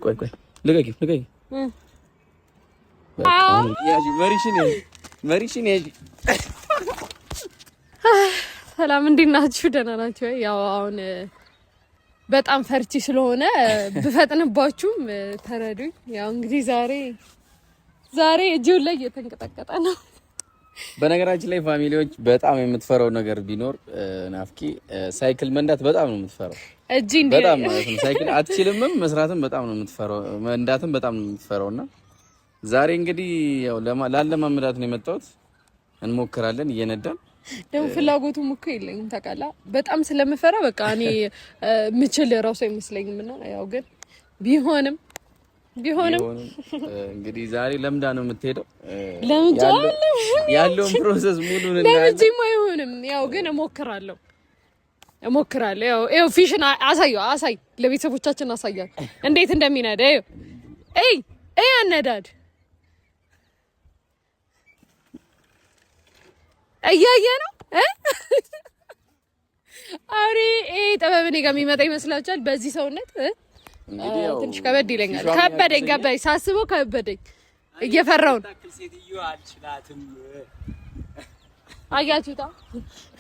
ቆይ ልቀቂ ያጂ መሪሽን ያጂ ሰላም እንዴት ናችሁ? ደህና ናችሁ? ያው አሁን በጣም ፈርቺ ስለሆነ ብፈጥንባችሁም ተረዱኝ። ያው እንግዲህ ዛሬ እጅው ላይ እየተንቀጠቀጠ ነው። በነገራችን ላይ ፋሚሊዎች በጣም የምትፈራው ነገር ቢኖር ናፍቂ ሳይክል መንዳት በጣም ነው የምትፈራው። እጂ እንዴ በጣም ማለት ነው ሳይክል አትችልምም፣ መስራትም በጣም ነው የምትፈራው፣ መንዳትም በጣም ነው የምትፈራውና ዛሬ እንግዲህ ያው ላለማመዳት ነው የመጣሁት። እንሞክራለን እየነዳን ደግሞ ፍላጎቱም እኮ የለኝም ታውቃለህ። በጣም ስለምፈራ በቃ እኔ ምችል ራሱ አይመስለኝም እና ያው ግን ቢሆንም እንግዲህ ዛሬ ለምዳ ነው የምትሄደው። ያለውን ፕሮሰስ ሙሉን እና ለምጂም አይሆንም። ያው ግን እሞክራለሁ። ያው ፊሽን አሳይ ለቤተሰቦቻችን አሳያል እንዴት እንደሚነዳ። አይ አነዳድ እያየ ነው አሬ ጥበብ እኔ ጋር የሚመጣ ይመስላችኋል? በዚህ ሰውነት ትንሽ ከበድ ይለኛል። ከበደኝ ሳስበው ከበደኝ። እየፈራው ነው። አያችሁታ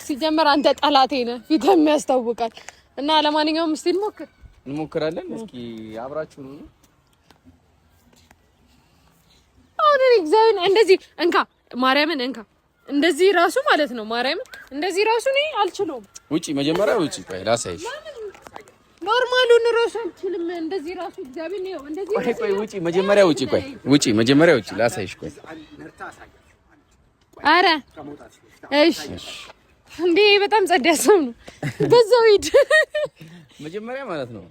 ሲጀመር አንተ ጠላቴ ነህ፣ ፊትህም ያስታውቃል። እና ለማንኛውም እስቲ እንሞክራለን። እስኪ አብራችሁ ነው አሁን እግዚአብሔር እንደዚህ ማርያምን እንደዚህ ራሱ ማለት ነው። ማርያምን እንደዚህ ራሱ እኔ አልችለውም። መጀመሪያ ቆይ ላሳይሽ። ኖርማሉን ራሱ አልችልም። እንደዚህ ራሱ እግዚአብሔር ነው። እንደዚህ መጀመሪያ ላሳይሽ። ቆይ አረ እሺ፣ እንዴ በጣም ጸድ ያሰው ነው። በዛው ሂድ። መጀመሪያ ማለት ነው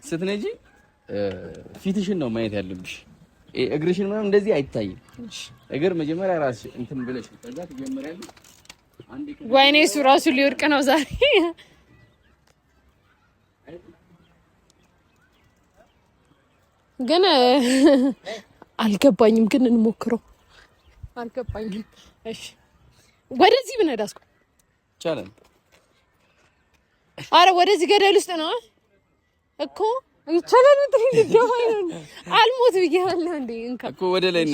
ስትነጂ ፊትሽን ነው ማየት ያለብሽ። እግርሽን ምናምን እንደዚህ አይታይም። እግር መጀመሪያ ራስሽ እንትን ብለሽ ከዛ ትጀምሪያለሽ። ወይኔ እሱ ራሱ ሊወድቅ ነው ዛሬ። ግን አልገባኝም። ግን እንሞክረው። አልገባኝም። እሺ ወደዚህ ብነዳስኩ ይቻላል። አረ ወደዚህ ገደል ውስጥ ነው እኮ ይቻላል። አልሞት ብያለሁ እንዴ እኮ ወደ ላይ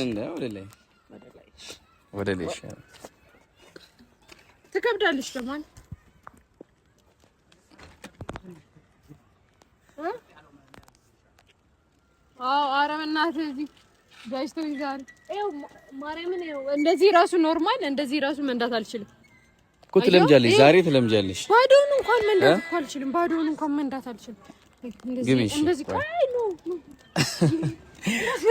ትከብዳለች ደግሞ ኧረ በእናትህ እዚህ ጋይስቶኝ ዛሬ ማርያምን እንደዚህ ራሱ ኖርማል እንደዚህ ራሱ መንዳት አልችልም እኮ። ትለምጃለሽ፣ ዛሬ ትለምጃለሽ። ባዶውን እንኳን መንዳት አልችልም። እንደዚህ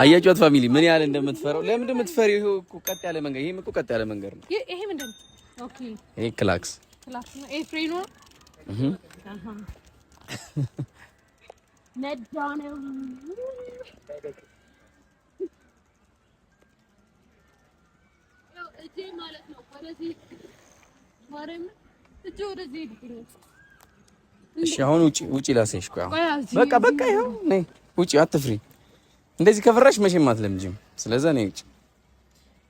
አያችኋት ፋሚሊ ምን ያህል እንደምትፈራው። ለምን እንደምትፈሪው? ይሄ እኮ ቀጥ ያለ መንገድ፣ ይሄም እኮ ቀጥ ያለ መንገድ ነው። ይሄ ምንድን ነው? ኦኬ ይሄ ክላክስ ነው። ይሄ ፍሬኑ ነው። ነዳነው እጄ ማለት ነው። ወደዚህ ማረም እጄ ወደዚህ ይድኝ። እሺ አሁን ውጪ ላሳይሽ። በቃ ይኸው ነይ ውጪ፣ አትፍሪ። እንደዚህ ከፈራሽ መቼም አትለምጂም። ስለዚህ ነይ ውጪ።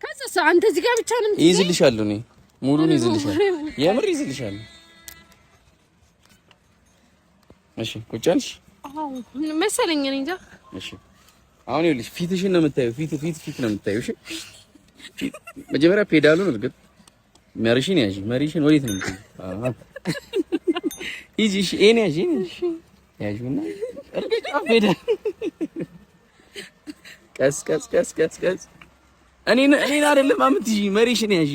ከዛ አንተ እዚህ ጋር ብቻ ነው ይይዝልሻል። እኔ ሙሉን ይይዝልሻል፣ የምር ይይዝልሻል። እሺ ቁጭ አልሽ? አዎ መሰለኝ፣ እኔ እንጃ። እሺ አሁን ይኸውልሽ ፊትሽን ነው የምታየው። ፊት ነው የምታየው። እሺ መጀመሪያ ፔዳሉን እርግጥ መሪሽን ያዢ። መሪሽን ወዴት ነው የምትይው? እሺ እኔ ያዢውና እርግጥ ፔዳል ቀስ እኔን አይደለም አምጥጂ። መሪሽን ያዢ።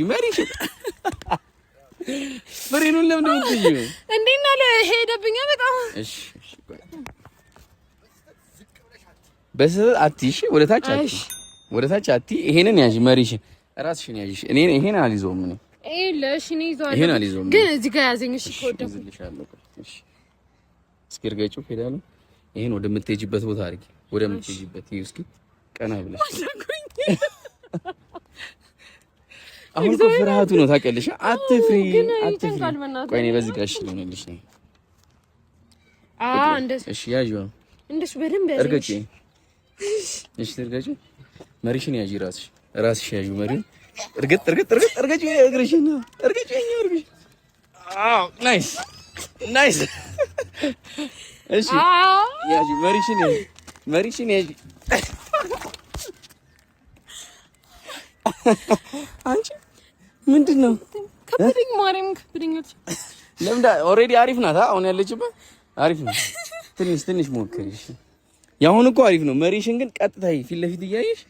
ፍሬኑን ለምን ነው የምትይው? እንዴና ለሄደብኛ በጣም እሺ በስህተት አትይሽ። ወደ ታች አትይ። ይሄንን ያዢ። መሪሽን ራስሽን ያዢ። ይሄን አልይዘውም እኔ ለሽኔ ይዟል። ይሄን አልይዘውም ግን እዚህ ጋር ያዘኝ። እሺ ኮደም እሺ እስኪ እርገጪው ፔዳሉ። ይሄን ወደምትሄጂበት ቦታ አድርጊ። ወደምትሄጂበት ይኸው እስኪ ቀና ብለሽ። አሁን እኮ ፍርሃቱ ነው ታውቂያለሽ። አትፍሪ። ቆይ እኔ በዚህ ጋር እሺ ልሆንልሽ ነው። እንደሱ እሺ ያዢው። እንደሱ በደንብ ያዘኝ። እርገጪ። እሺ እርገጪው። መሪሽን ያዢ። ራስሽ ያዢው መሪውን። እርግጥ እርገጪ። እግርሽን እርገጪ። አዎ ናይስ። እሺ ያጂ መሪሽን ያጂ አንቺ ምንድነው ከብድኝ ማርያም ከብድኝ ለምዳ ኦሬዲ አሪፍ ናት አሁን ያለችበት አሪፍ ነው ትንሽ ሞክሪ እሺ ያሁን እኮ አሪፍ ነው መሪሽን ግን ቀጥታይ ፊት ለፊት እያየሽ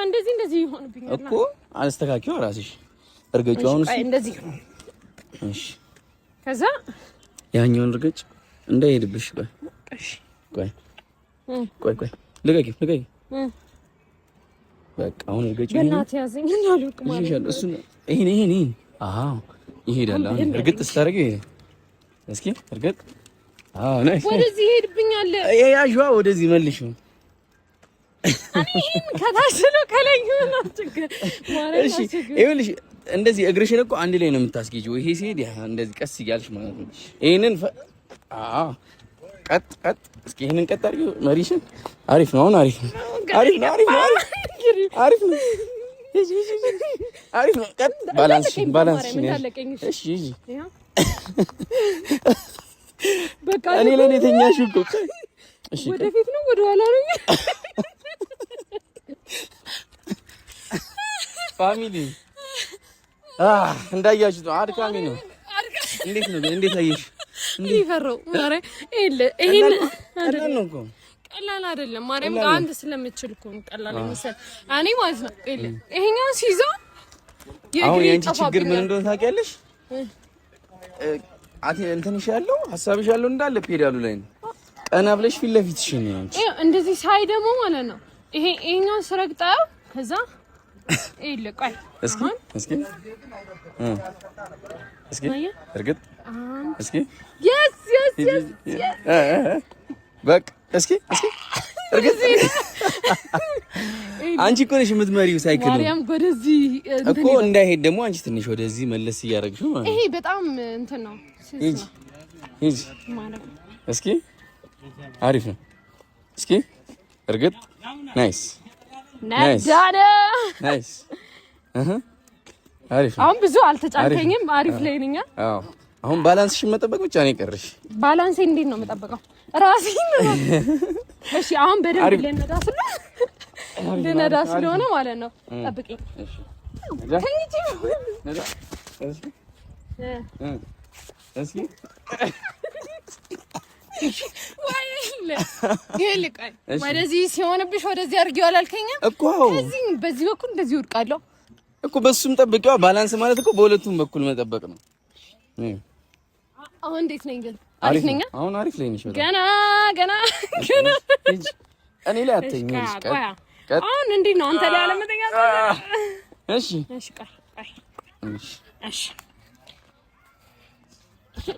እንደዚህ ይሆንብኛል እኮ አስተካክዩ ራስሽ እርገጩ አሁን እንደዚህ እሺ ከዛ ያኛውን እርገጭ እንዳይሄድብሽ ቆይ ልቀቂ በቃ አሁን እርገጭ በእናትህ ያዘኝ እንዳልወቅ ማለት ነው እሱ ይሄን አዎ ይሄዳል አሁን እርግጥ ስታረጊው ይሄ እስኪ እርግጥ አዎ ናይስ ወደዚህ ይሄድብኛል ያዥዋ ወደዚህ መልሽው እኔ ከታች ነው ከላይ ነው ችግር ማለት ነው እሺ ይኸውልሽ እንደዚህ እግርሽን እኮ አንድ ላይ ነው የምታስጊጂው ይሄ ሲሄድ እንደዚህ ቀስ እያልሽ ማለት ነው ይሄንን አዎ ቀጥ እስኪ ይሄንን ቀጥ አድርጊው መሪሽን አሪፍ ነው አሁን አሪፍ ነው ቀጥ ባላንስ እሺ በቃ እኔ ለኔ ተኛሽ እኮ እሺ ወደፊት ነው ወደ ኋላ ነው ፋሚሊ እንዳያችሁ ነው አድካሚ ነው እንዴት አየሽ ይፈራው ማረ ይሄን ቀላል ነው እኮ ቀላል አይደለም ማርያም ጋር አንተ ስለምትችል እኮ ቀላል መሰል እኔ ማለት ነው ይሄኛው ሲይዘው አሁን የአንቺ ችግር ምን እንደሆነ ታውቂያለሽ እንትንሽ ያለው ሐሳብሽ ያለው እንዳለ ፔዳሉ ላይ ነው ቀና ብለሽ ፊት ለፊትሽ ነው አንቺ እንደዚህ ሳይ ደግሞ ማለት ነው ይሄኛው ስረግጣው ከዛ ቆይ እስኪ እርግጥ እስኪ yes በቃ እስኪ እርግጥ አንቺ እኮ ነሽ የምትመሪው ሳይክል ማርያም ወደዚህ እኮ እንዳይሄድ ደግሞ አንቺ ትንሽ ወደዚህ መለስ እያደረግሽ ነው ይሄ በጣም እንትን ነው ሂጂ ማለት እስኪ አሪፍ ነው እስኪ እርግጥ ናይስ ናይስ አሪፍ ነው አሁን ብዙ አልተጫንከኝም አሪፍ ላይ ነኝ አዎ አሁን ባላንስሽን መጠበቅ ብቻ ነው የቀረሽ ባላንሴ እንዴት ነው የምጠብቀው ራሴን ነው እሺ አሁን በደንብ ልነዳ ስለሆነ ማለት ነው ጠብቂኝ እስኪ ወደዚህ ሲሆንብሽ ወደዚህ አድርጊው አላልከኝም እኮ በዚህ በኩል እንደዚህ ወድቃለሁ እኮ በሱም ጠብቂዋ ባላንስ ማለት እኮ በሁለቱም በኩል መጠበቅ ነው አሁን እንዴት ነኝ ግን አሪፍ ነኝ አሁን አሪፍ ላይ ነሽ ገና እኔ ላይ አትተኝ አሁን እንዴት ነው አንተ ላይ አለመተኛ እሺ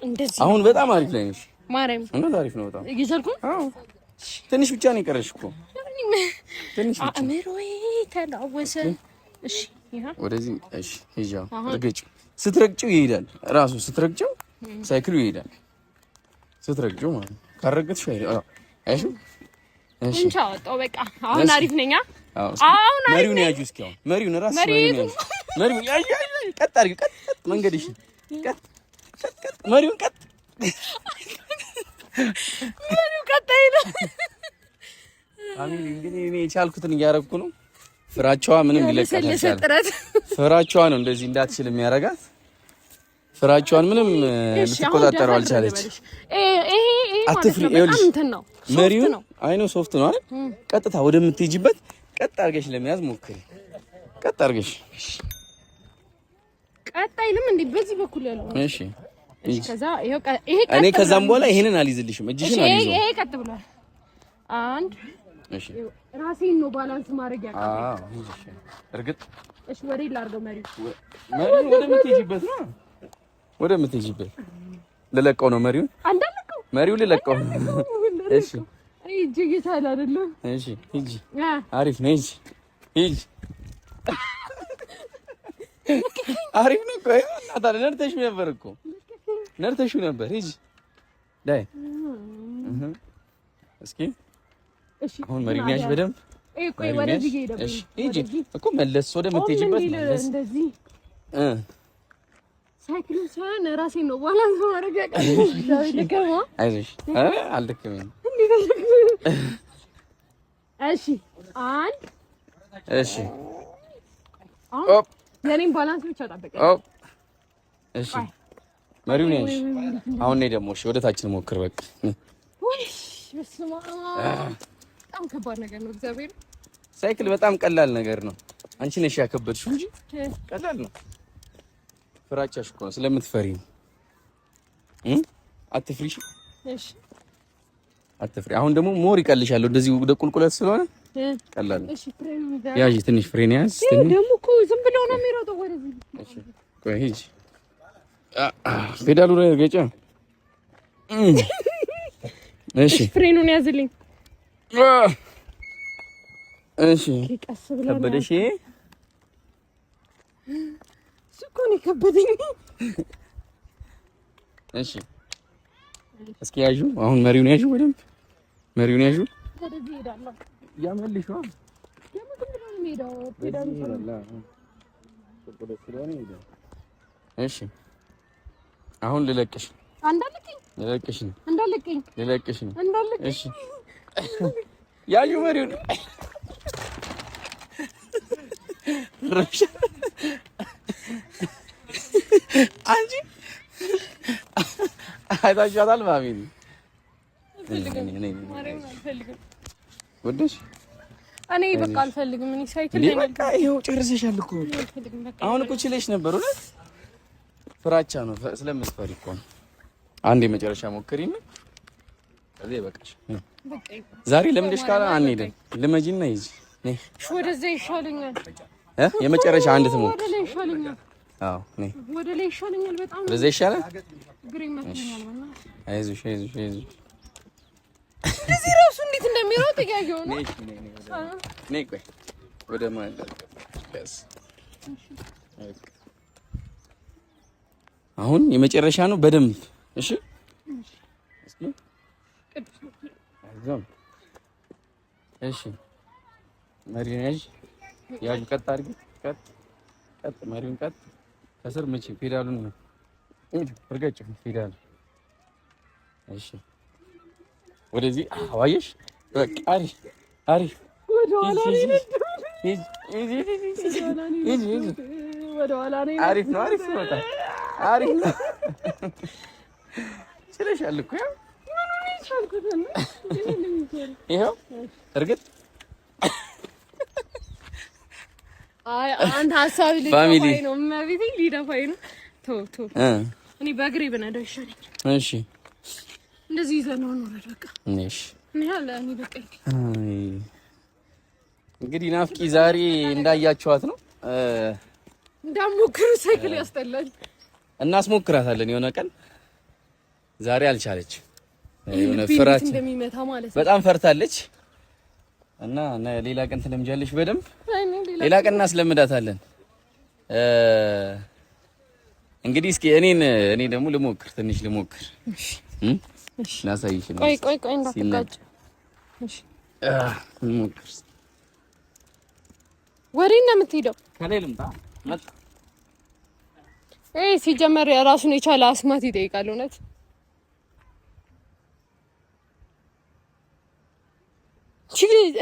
እንደዚህ አሁን በጣም አሪፍ ላይ ነሽ ማርያም እንዴት አሪፍ ነው በጣም እየቻልኩ ትንሽ ብቻ ነው የቀረሽ እኮ ትንሽ ብቻ አሜሮይ ተላወሰ እሺ ወደዚህ እሺ ሂጂው እርግጭ ስትረግጪው ይሄዳል ራሱ ስትረግጪው ሳይክሉ ይሄዳል ስትረግጪው ማለት ካረገጥሽ አይደል አይሹ እሺ እንቻው በቃ አሁን አሪፍ ነኝ አሁን መሪውን ያጁ እስኪ አሁን መሪውን ራስ መሪውን ያይ ቀጥ አድርጊ ቀጥ መንገድሽ ቀጥ መሪውን ቀጥ አይደል ፋሚሊ እንግዲህ እኔ የቻልኩትን እያደረኩ ነው ፍራቻዋ ምንም ሊለቀቅ አይችልም ፍራቻዋ ነው እንደዚህ እንዳትችል የሚያረጋት ፍራቻዋን ምንም ልትቆጣጠረው አልቻለች ይሄ አትፍሪ ይኸውልሽ መሪውን አይኖ ሶፍት ነው አይደል ቀጥታ ወደምትሄጂበት ቀጥ አድርገሽ ለመያዝ ሞክሪ ቀጥ አድርገሽ ቀጥ አይልም እንዴ በዚህ በኩል ያለው እሺ ከዛ ይሄ ቀጥ እኔ ከዛም በኋላ ይሄንን አልይዝልሽም እጅሽን አልይዘው ይሄ ቀጥ ብሏል አንድ እሺ ራሴን ነው ባላንስ ማድረግ ያቃተኝ እሺ እርግጥ እሺ ወዴ ላድርገው መሪው ወደምትሄጂበት ነው ወደምትሄጂበት ልለቀው ነው መሪውን አንዳልከው መሪው ልለቀው እሺ አይ እጄ እየቻለ አይደለም እሺ ሂጂ አሪፍ ነው ሂጂ አሪፍ ነው ቆይ እናታ ነርተሽ ነበር እኮ ነርተሽ ነበር ሂጂ ዳይ እስኪ እሺ አሁን መሪውን ያዥ በደንብ ቆይ ወደዚህ ሄደብኝ እሺ ሂጂ እኮ መለስ ወደምትሄጂበት መለስ እንደዚህ ሳይክል ሳይሆን ራሴን ነው ባላንስ ማድረግ ያቀርበው። አይዞሽ አልደከመኝም። እሺ አንድ እሺ ኦፕ የኔን ባላንስ ብቻ ጠብቀኝ። ኦፕ እሺ መሪው ነሽ። አሁን ነይ ደግሞ እሺ፣ ወደ ታች ሞክር። በቃ ወይስ በስመ አብ በጣም ከባድ ነገር ነው። እግዚአብሔር ሳይክል በጣም ቀላል ነገር ነው። አንቺ ነሽ ያከበድሽው እንጂ ቀላል ነው። ፍራቻሽ እኮ ነው ስለምትፈሪ ነው። አትፍሪሽ። እሺ አትፍሪ። አሁን ደግሞ ሞር ይቀልሻል። እንደዚህ ወደ ቁልቁለት ስለሆነ ቀላል ነው። እሺ ፍሬን ያዥ፣ ትንሽ ፍሬን ያዝ። ደግሞ እኮ ዝም ብሎ ነው የሚሮጠው ወደዚህ። እሺ ቆይ ሂጂ። ፔዳሉ ላይ ገጫ። እሺ ፍሬኑን ያዝልኝ። እሺ ቀስ ብለህ ከበደሽ። እኮ ነው ከበደኝ። እሺ እስኪ ያዡ። አሁን መሪውን ያዡ፣ በደንብ መሪውን ያዡ። ወደዚህ ሄዳለሁ። ያመልሽዋ እሺ አሁን ልለቅሽ። ልለቅሽ ነው። እሺ ያዡ መሪውን። አንቺ አይታችኋታል ማሚኒ ወደሽ እኔ በቃ አልፈልግም። እኔ ሳይክል ነኝ። በቃ ይኸው ጨርሰሻል እኮ። አሁን እኮ ችለሽ ነበር። እውነት ፍራቻ ነው፣ ስለምትፈሪ እኮ ነው። አንዴ መጨረሻ ሞክሪና ከዚህ በቃሽ። ዛሬ ለምንድነሽ ካላ አንሄድም። ልመጂና ሂጂ። ነይ ወደዛ ይሻለኛል። የመጨረሻ አንድ ትሞክሪ። ወደ ላይ ይሻለኛል። አዎ ነይ ወደ ላይ ይሻለኛል። በጣም ወደዛ ይሻላል። ግሬ መጥኛል ማለት አይዞሽ አይዞሽ አይዞሽ። እዚህ ራሱ እንዴት እንደሚሮጥ ያየው ነው። ነይ ቆይ ወደ ማለት አሁን የመጨረሻ ነው። በደንብ እሺ። እስኪ አይዞህ እሺ። መሪውን ያዥ ቀጥ አድርጊ። ቀጥ መሪውን ቀጥ። ከስር መቼ ፔዳሉን ነው እርገጭ ፔዳሉ። እሺ ወደዚህ አዋየሽ። በቃ አሪፍ አሪፍ። ወደ ኋላ ነው። አሪፍ ነው አሪፍ ነው። በጣም አሪፍ ነው። ችለሻል እኮ ያው ይኸው እርግጥ አይ አንተ ሐሳብ ሊደፋኝ ነው። መቤቴ ሊደፋኝ ነው። ቶ እኔ በእግሬ ብነዳው ይሻለኛል። እሺ እንደዚህ ይዘን ነው ነው በቃ። እሺ እኔ በቃ እንግዲህ ናፍቂ ዛሬ እንዳያችኋት ነው። እንዳሞክሩ ሳይክል ያስጠላል። እናስሞክራታለን የሆነ ቀን። ዛሬ አልቻለች። የሆነ ፍራት እንደሚመታ ማለት ነው። በጣም ፈርታለች እና ሌላ ቀን ትለምጃለሽ በደንብ። ሌላ ቀን እናስለምዳታለን። እንግዲህ እስኪ እኔ ደግሞ ልሞክር፣ ትንሽ ልሞክር። እሺ ላሳይሽ ነው። ቆይ እንዳትጋጭ። እሺ ልሞክር። ወሬን ነው የምትሄደው? ከላይ ልምጣ መጣ። ሲጀመር ራሱን የቻለ አስማት ይጠይቃል። እውነት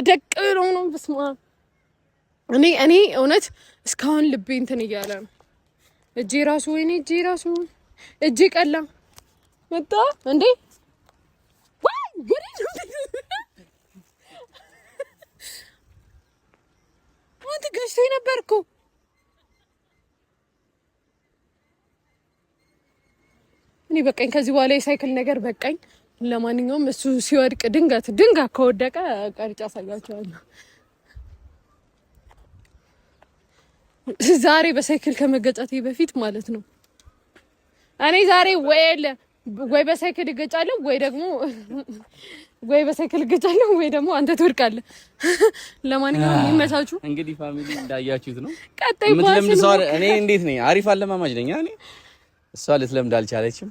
ደቅ ብሎ ነው። በስመ አብ እኔ እውነት እስካሁን ልቤ እንትን እያለ ነው። እጄ ራሱ እጄ ቀላ መጣ እንዴ! ወይ ወሬ ነው አንተ ገዝተኝ ነበር እኮ። እኔ በቃኝ፣ ከዚህ በኋላ የሳይክል ነገር በቃኝ። ለማንኛውም እሱ ሲወድቅ ድንጋት ከወደቀ ቀርጫ አሳያቸዋለሁ። ዛሬ በሳይክል ከመገጫቴ በፊት ማለት ነው። እኔ ዛሬ ወይ በሳይክል እገጫለሁ ወይ በሳይክል እገጫለሁ ወይ ደግሞ አንተ ትወድቃለህ። ለማንኛውም ይመሳችሁ። እንግዲህ ፋሚሊ እንዳያችሁት ነው። ቀጣይ ባስ እኔ እንዴት ነኝ? አሪፍ አለማማጅ ነኝ እኔ። እሷ ልትለምድ አልቻለችም።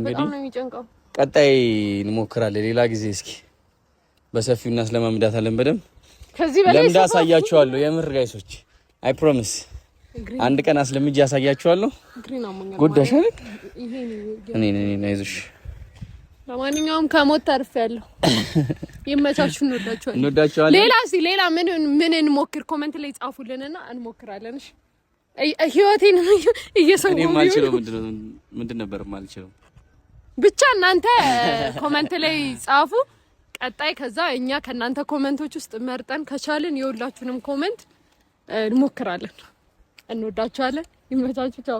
በጣም ነው የሚጨንቀው። ቀጣይ እንሞክራለን ሌላ ጊዜ። እስኪ በሰፊው እናስለማምዳታለን በደንብ። ከዚህ በላይ ለምዳ አሳያችኋለሁ። የምር ጋይሶች አይ ፕሮሚስ አንድ ቀን አስለምጄ ያሳያችኋለሁ። ጎዳሽ አይደል? እኔ አይዞሽ። ለማንኛውም ከሞት ተርፌያለሁ። ይመቻችሁ። እንወዳችኋለን። ሌላ ምን እንሞክር? ኮሜንት ላይ ጻፉልንና እንሞክራለን። እሺ ህይወቴን እየሰማሁ እኔ ማልችለው ምንድን ነበር ማልችለው ብቻ እናንተ ኮሜንት ላይ ጻፉ። ቀጣይ ከዛ እኛ ከናንተ ኮሜንቶች ውስጥ መርጠን ከቻልን የሁላችሁንም ኮሜንት እንሞክራለን። እንወዳችኋለን። ይመቻችሁ። ቻው